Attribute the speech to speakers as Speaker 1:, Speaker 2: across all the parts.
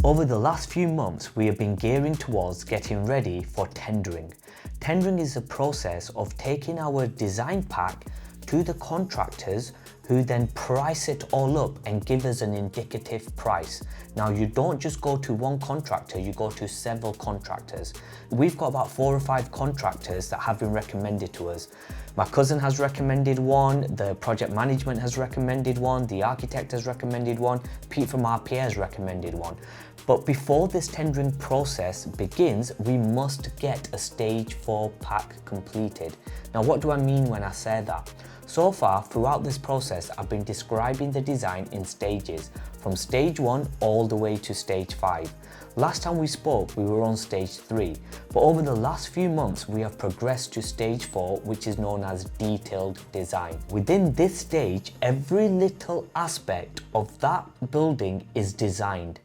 Speaker 1: Over the last few months, we have been gearing towards getting ready for tendering. Tendering is the process of taking our design pack to the contractors who then price it all up and give us an indicative price. Now, you don't just go to one contractor, you go to several contractors. We've got about 4 or 5 contractors that have been recommended to us. My cousin has recommended one, the project management has recommended one, the architect has recommended one, Pete from RPA has recommended one. But before this tendering process begins, we must get a stage 4 pack completed. Now, what do I mean when I say that? So far, throughout this process, I've been describing the design in stages, from stage 1 all the way to stage 5. Last time we spoke, we were on stage 3, but over the last few months, we have progressed to stage 4, which is known as detailed design. Within this stage, every little aspect of that building is designed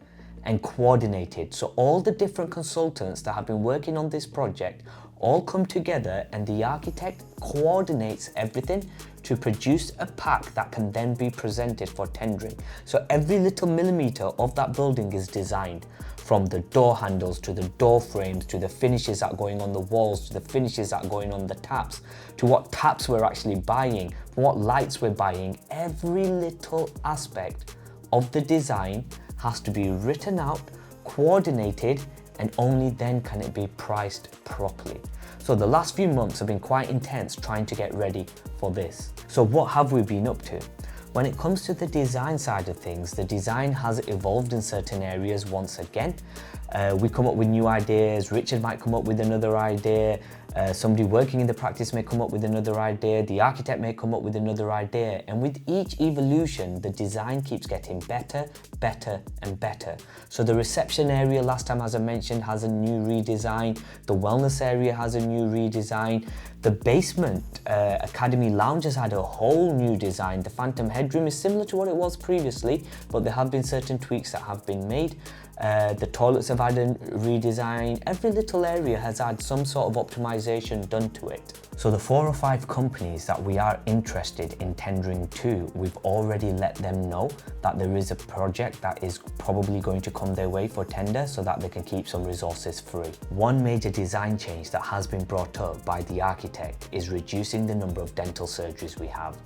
Speaker 1: and coordinated. So all the different consultants that have been working on this project all come together, and the architect coordinates everything to produce a pack that can then be presented for tendering. So every little millimeter of that building is designed, from the door handles to the door frames, to the finishes that are going on the walls, to the finishes that are going on the taps, to what taps we're actually buying, what lights we're buying. Every little aspect of the design has to be written out, coordinated, and only then can it be priced properly. So the last few months have been quite intense trying to get ready for this. So what have we been up to? When it comes to the design side of things, the design has evolved in certain areas once again. We come up with new ideas, Richard might come up with another idea, somebody working in the practice may come up with another idea, the architect may come up with another idea, and with each evolution, the design keeps getting better, better, and better. So the reception area, last time as I mentioned, has a new redesign, the wellness area has a new redesign, the basement Academy Lounge has had a whole new design. The Phantom Headroom is similar to what it was previously, but there have been certain tweaks that have been made. The toilets have had a redesign. Every little area has had some sort of optimization done to it. So the 4 or 5 companies that we are interested in tendering to, we've already let them know that there is a project that is probably going to come their way for tender so that they can keep some resources free. One major design change that has been brought up by the architect is reducing the number of dental surgeries we have.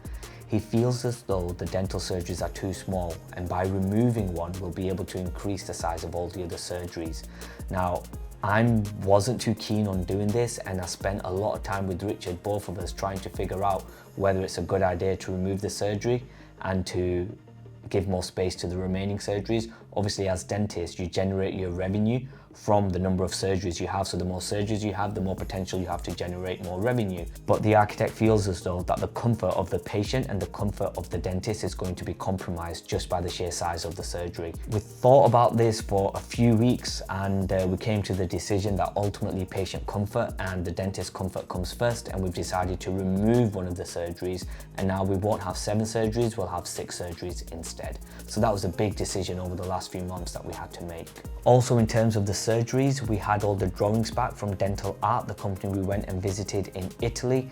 Speaker 1: He feels as though the dental surgeries are too small, and by removing one, we'll be able to increase the size of all the other surgeries. Now, I wasn't too keen on doing this, and I spent a lot of time with Richard, both of us, trying to figure out whether it's a good idea to remove the surgery and to give more space to the remaining surgeries. Obviously, as dentists, you generate your revenue from the number of surgeries you have. So the more surgeries you have, the more potential you have to generate more revenue. But the architect feels as though that the comfort of the patient and the comfort of the dentist is going to be compromised just by the sheer size of the surgery. We thought about this for a few weeks, and we came to the decision that ultimately patient comfort and the dentist comfort comes first, and we've decided to remove one of the surgeries, and now we won't have 7 surgeries, we'll have 6 surgeries instead. So that was a big decision over the last few months that we had to make. Also, in terms of the surgeries, we had all the drawings back from Dental Art, the company we went and visited in Italy.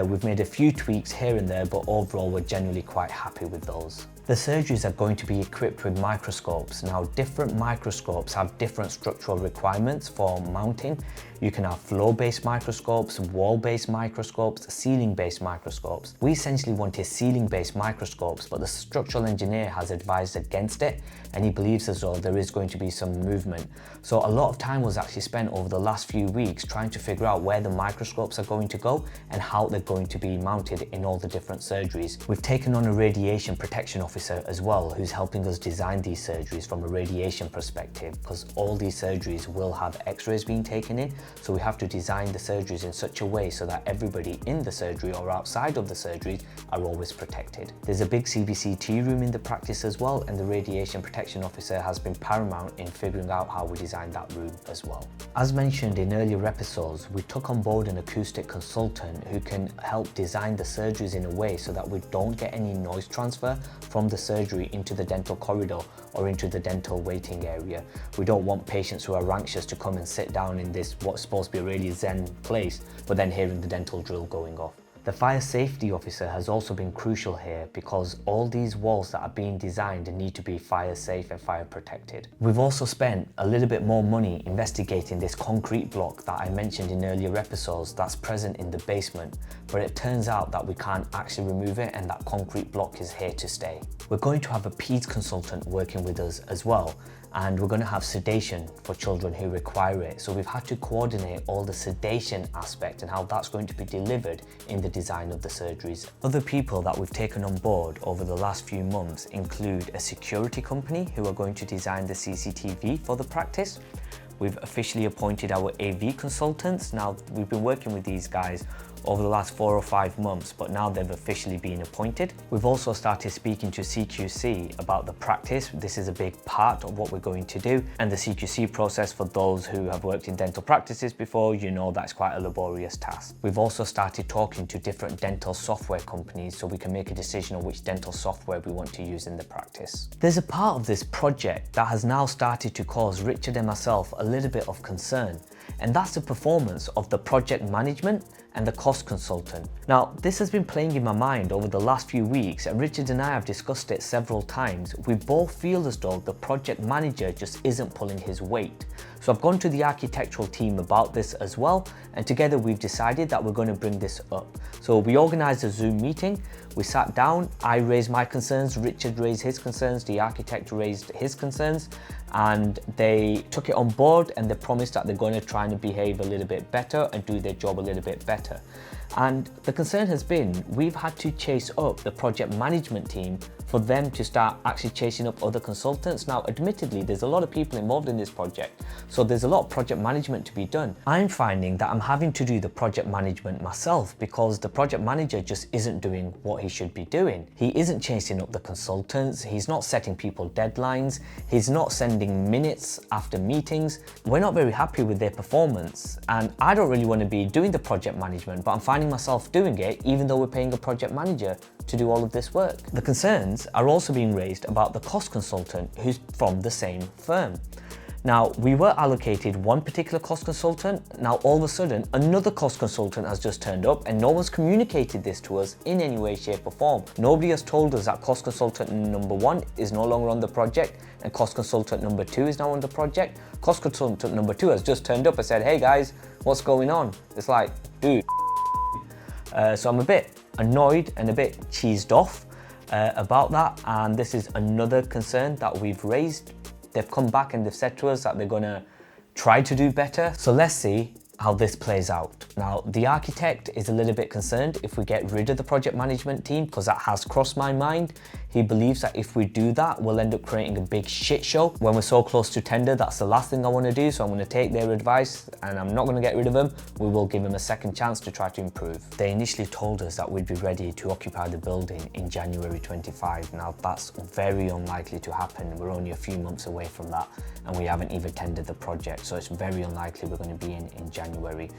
Speaker 1: We've made a few tweaks here and there, but overall we're generally quite happy with those. The surgeries are going to be equipped with microscopes. Now, different microscopes have different structural requirements for mounting. You can have floor-based microscopes, wall-based microscopes, ceiling-based microscopes. We essentially wanted ceiling-based microscopes, but the structural engineer has advised against it, and he believes as though there is going to be some movement. So a lot of time was actually spent over the last few weeks trying to figure out where the microscopes are going to go and how they're going to be mounted in all the different surgeries. We've taken on a radiation protection officer as well, who's helping us design these surgeries from a radiation perspective, because all these surgeries will have x-rays being taken in. So we have to design the surgeries in such a way so that everybody in the surgery or outside of the surgeries are always protected. There's a big CBCT room in the practice as well, and the radiation protection officer has been paramount in figuring out how we design that room as well. As mentioned in earlier episodes, we took on board an acoustic consultant who can help design the surgeries in a way so that we don't get any noise transfer from the surgery into the dental corridor or into the dental waiting area. We don't want patients who are anxious to come and sit down in this what's supposed to be a really zen place, but then hearing the dental drill going off. The fire safety officer has also been crucial here because all these walls that are being designed need to be fire safe and fire protected. We've also spent a little bit more money investigating this concrete block that I mentioned in earlier episodes that's present in the basement, but it turns out that we can't actually remove it and that concrete block is here to stay. We're going to have a PEDS consultant working with us as well, and we're going to have sedation for children who require it. So we've had to coordinate all the sedation aspect and how that's going to be delivered in the design of the surgeries. Other people that we've taken on board over the last few months include a security company who are going to design the CCTV for the practice. We've officially appointed our AV consultants. Now, we've been working with these guys over the last 4 or 5 months, but now they've officially been appointed. We've also started speaking to CQC about the practice. This is a big part of what we're going to do. And the CQC process, for those who have worked in dental practices before, you know that's quite a laborious task. We've also started talking to different dental software companies so we can make a decision on which dental software we want to use in the practice. There's a part of this project that has now started to cause Richard and myself a little bit of concern, and that's the performance of the project management and the cost consultant. Now, this has been playing in my mind over the last few weeks, and Richard and I have discussed it several times. We both feel as though the project manager just isn't pulling his weight. So I've gone to the architectural team about this as well, and together we've decided that we're going to bring this up. So we organized a Zoom meeting, we sat down, I raised my concerns, Richard raised his concerns, the architect raised his concerns, and they took it on board and they promised that they're going to try and behave a little bit better and do their job a little bit better. And the concern has been, we've had to chase up the project management team for them to start actually chasing up other consultants. Now, admittedly, there's a lot of people involved in this project, so there's a lot of project management to be done. I'm finding that I'm having to do the project management myself because the project manager just isn't doing what he should be doing. He isn't chasing up the consultants, he's not setting people deadlines, he's not sending minutes after meetings. We're not very happy with their performance, and I don't really want to be doing the project management, but I'm finding myself doing it even though we're paying a project manager to do all of this work. The concerns are also being raised about the cost consultant who's from the same firm. Now, we were allocated one particular cost consultant. Now, all of a sudden, another cost consultant has just turned up and no one's communicated this to us in any way, shape or form. Nobody has told us that cost consultant number 1 is no longer on the project and cost consultant number 2 is now on the project. Cost consultant number 2 has just turned up and said, hey guys, what's going on? It's like, dude. So I'm a bit annoyed and a bit cheesed off about that, and this is another concern that we've raised. They've come back and they've said to us that they're gonna try to do better. So let's see how this plays out. Now, the architect is a little bit concerned if we get rid of the project management team, because that has crossed my mind. He believes that if we do that, we'll end up creating a big shit show. When we're so close to tender, that's the last thing I want to do. So I'm going to take their advice and I'm not going to get rid of them. We will give them a second chance to try to improve. They initially told us that we'd be ready to occupy the building in January 25. Now, that's very unlikely to happen. We're only a few months away from that and we haven't even tendered the project. So it's very unlikely we're going to be in January.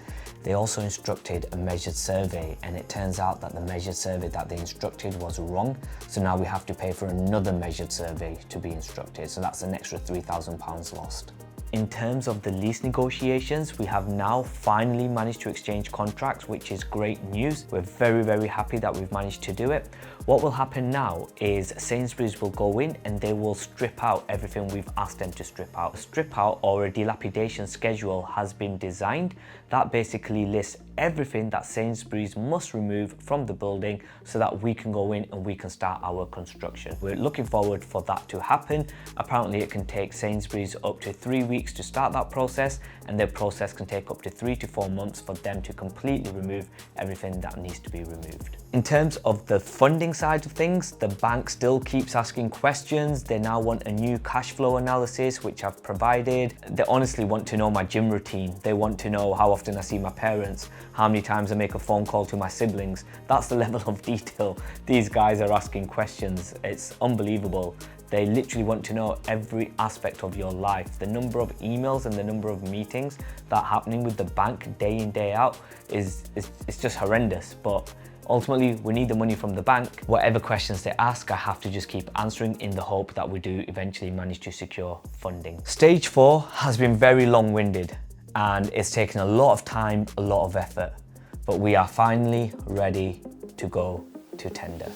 Speaker 1: They also instructed a measured survey, and it turns out that the measured survey that they instructed was wrong. So now we have to pay for another measured survey to be instructed. So that's an extra £3,000 lost. In terms of the lease negotiations, we have now finally managed to exchange contracts, which is great news. We're very, very happy that we've managed to do it. What will happen now is Sainsbury's will go in and they will strip out everything we've asked them to strip out. A strip out or a dilapidation schedule has been designed that basically lists everything that Sainsbury's must remove from the building so that we can go in and we can start our construction. We're looking forward for that to happen. Apparently it can take Sainsbury's up to 3 weeks to start that process, and their process can take up to 3 to 4 months for them to completely remove everything that needs to be removed. In terms of the funding side of things, the bank still keeps asking questions. They now want a new cash flow analysis, which I've provided. They honestly want to know my gym routine. They want to know how often I see my parents, how many times I make a phone call to my siblings. That's the level of detail these guys are asking questions. It's unbelievable. They literally want to know every aspect of your life. The number of emails and the number of meetings that are happening with the bank day in, day out is just horrendous. But ultimately, we need the money from the bank. Whatever questions they ask, I have to just keep answering in the hope that we do eventually manage to secure funding. Stage 4 has been very long-winded and it's taken a lot of time, a lot of effort. but we are finally ready to go to tender.